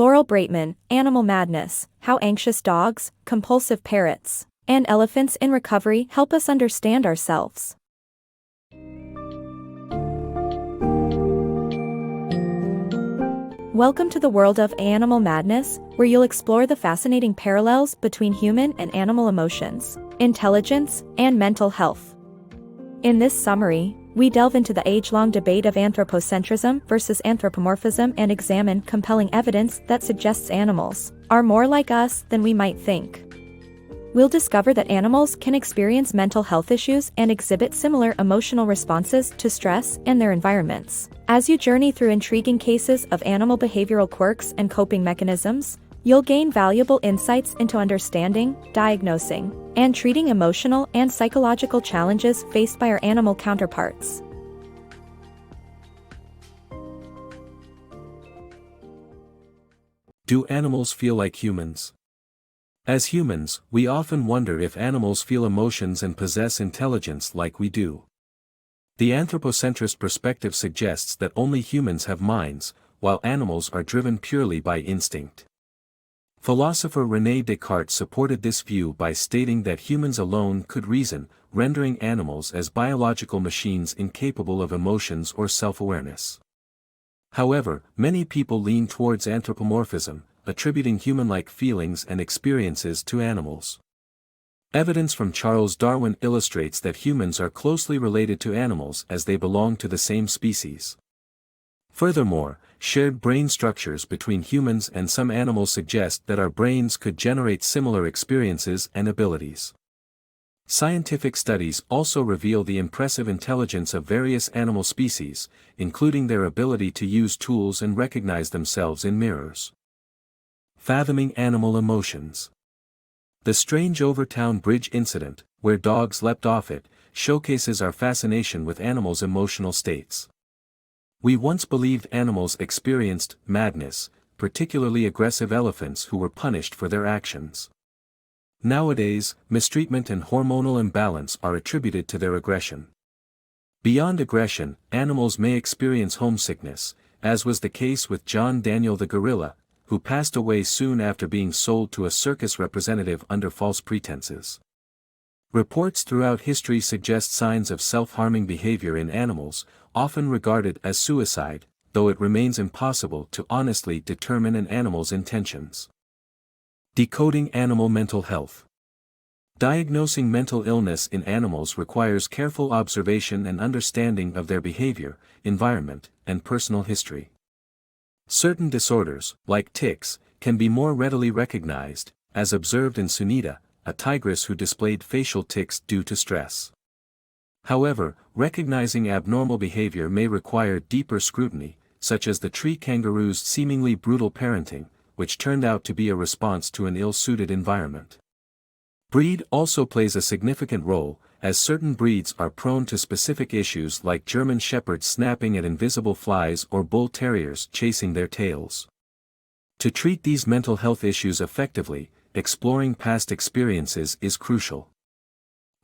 Laurel Braitman, Animal Madness: How Anxious Dogs, Compulsive Parrots, and Elephants in Recovery Help Us Understand Ourselves. Welcome to the world of Animal Madness, where you'll explore the fascinating parallels between human and animal emotions, intelligence, and mental health. In this summary, we delve into the age-long debate of anthropocentrism versus anthropomorphism and examine compelling evidence that suggests animals are more like us than we might think. We'll discover that animals can experience mental health issues and exhibit similar emotional responses to stress and their environments. As you journey through intriguing cases of animal behavioral quirks and coping mechanisms, you'll gain valuable insights into understanding, diagnosing, and treating emotional and psychological challenges faced by our animal counterparts. Do animals feel like humans? As humans, we often wonder if animals feel emotions and possess intelligence like we do. The anthropocentrist perspective suggests that only humans have minds, while animals are driven purely by instinct. Philosopher René Descartes supported this view by stating that humans alone could reason, rendering animals as biological machines incapable of emotions or self-awareness. However, many people lean towards anthropomorphism, attributing human-like feelings and experiences to animals. Evidence from Charles Darwin illustrates that humans are closely related to animals as they belong to the same species. Furthermore, shared brain structures between humans and some animals suggest that our brains could generate similar experiences and abilities. Scientific studies also reveal the impressive intelligence of various animal species, including their ability to use tools and recognize themselves in mirrors. Fathoming animal emotions. The strange Overtown Bridge incident, where dogs leapt off it, showcases our fascination with animals' emotional states. We once believed animals experienced madness, particularly aggressive elephants who were punished for their actions. Nowadays, mistreatment and hormonal imbalance are attributed to their aggression. Beyond aggression, animals may experience homesickness, as was the case with John Daniel the gorilla, who passed away soon after being sold to a circus representative under false pretenses. Reports throughout history suggest signs of self-harming behavior in animals, often regarded as suicide, though it remains impossible to honestly determine an animal's intentions. Decoding animal mental health. Diagnosing mental illness in animals requires careful observation and understanding of their behavior, environment, and personal history. Certain disorders, like tics, can be more readily recognized, as observed in Sunita, a tigress who displayed facial tics due to stress. However, recognizing abnormal behavior may require deeper scrutiny, such as the tree kangaroo's seemingly brutal parenting, which turned out to be a response to an ill-suited environment. Breed also plays a significant role, as certain breeds are prone to specific issues like German shepherds snapping at invisible flies or bull terriers chasing their tails. To treat these mental health issues effectively, exploring past experiences is crucial.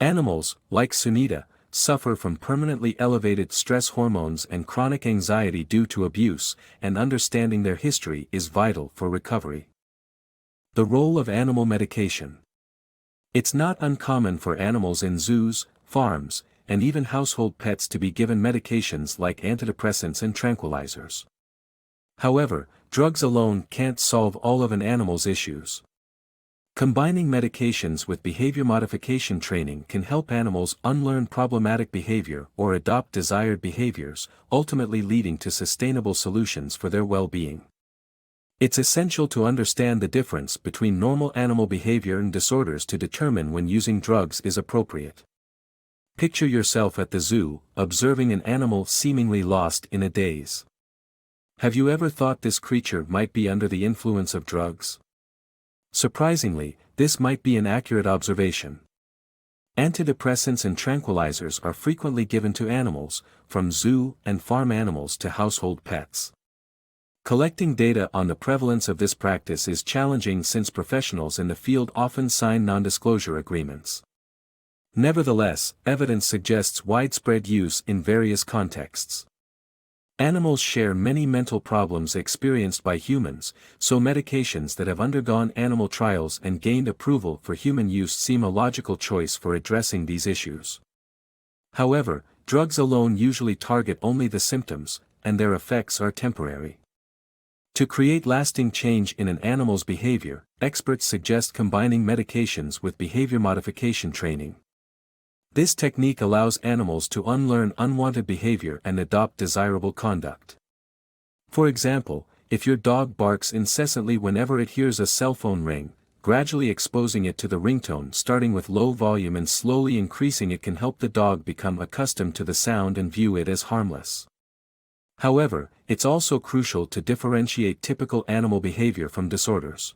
Animals, like Sunita, suffer from permanently elevated stress hormones and chronic anxiety due to abuse, and understanding their history is vital for recovery. The role of animal medication. It's not uncommon for animals in zoos, farms, and even household pets to be given medications like antidepressants and tranquilizers. However, drugs alone can't solve all of an animal's issues. Combining medications with behavior modification training can help animals unlearn problematic behavior or adopt desired behaviors, ultimately leading to sustainable solutions for their well-being. It's essential to understand the difference between normal animal behavior and disorders to determine when using drugs is appropriate. Picture yourself at the zoo, observing an animal seemingly lost in a daze. Have you ever thought this creature might be under the influence of drugs? Surprisingly, this might be an accurate observation. Antidepressants and tranquilizers are frequently given to animals, from zoo and farm animals to household pets. Collecting data on the prevalence of this practice is challenging since professionals in the field often sign non-disclosure agreements. Nevertheless, evidence suggests widespread use in various contexts. Animals share many mental problems experienced by humans, so medications that have undergone animal trials and gained approval for human use seem a logical choice for addressing these issues. However, drugs alone usually target only the symptoms, and their effects are temporary. To create lasting change in an animal's behavior, experts suggest combining medications with behavior modification training. This technique allows animals to unlearn unwanted behavior and adopt desirable conduct. For example, if your dog barks incessantly whenever it hears a cell phone ring, gradually exposing it to the ringtone starting with low volume and slowly increasing it can help the dog become accustomed to the sound and view it as harmless. However, it's also crucial to differentiate typical animal behavior from disorders.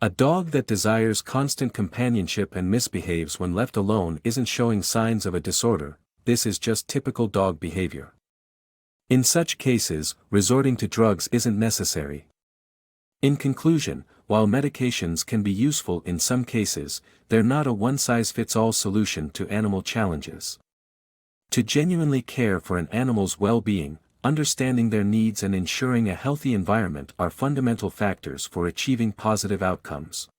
A dog that desires constant companionship and misbehaves when left alone isn't showing signs of a disorder, this is just typical dog behavior. In such cases, resorting to drugs isn't necessary. In conclusion, while medications can be useful in some cases, they're not a one-size-fits-all solution to animal challenges. To genuinely care for an animal's well-being, understanding their needs and ensuring a healthy environment are fundamental factors for achieving positive outcomes.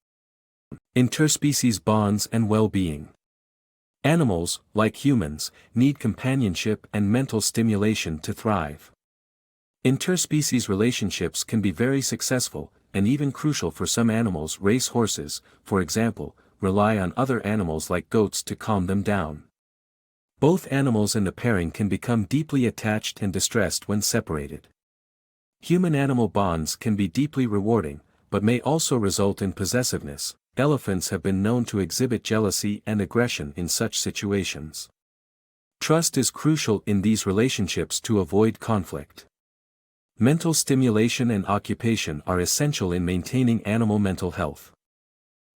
Interspecies bonds and well-being. Animals, like humans, need companionship and mental stimulation to thrive. Interspecies relationships can be very successful, and even crucial for some animals. Race horses, for example, rely on other animals like goats to calm them down. Both animals in a pairing can become deeply attached and distressed when separated. Human-animal bonds can be deeply rewarding, but may also result in possessiveness. Elephants have been known to exhibit jealousy and aggression in such situations. Trust is crucial in these relationships to avoid conflict. Mental stimulation and occupation are essential in maintaining animal mental health.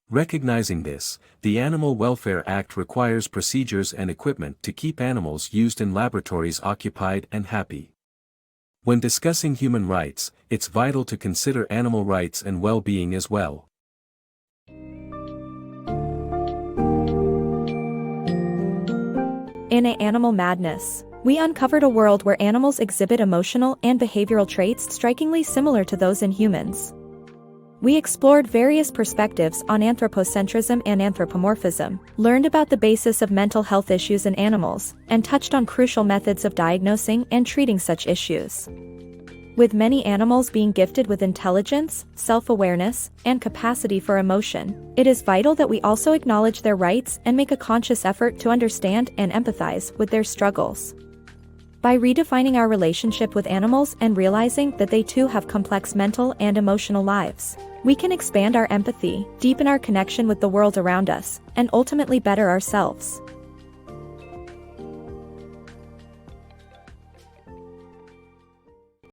Recognizing this, the Animal Welfare Act requires procedures and equipment to keep animals used in laboratories occupied and happy. When discussing human rights, it's vital to consider animal rights and well-being as well. In Animal Madness, we uncovered a world where animals exhibit emotional and behavioral traits strikingly similar to those in humans. We explored various perspectives on anthropocentrism and anthropomorphism, learned about the basis of mental health issues in animals, and touched on crucial methods of diagnosing and treating such issues. With many animals being gifted with intelligence, self-awareness, and capacity for emotion, it is vital that we also acknowledge their rights and make a conscious effort to understand and empathize with their struggles. By redefining our relationship with animals and realizing that they too have complex mental and emotional lives, we can expand our empathy, deepen our connection with the world around us, and ultimately better ourselves.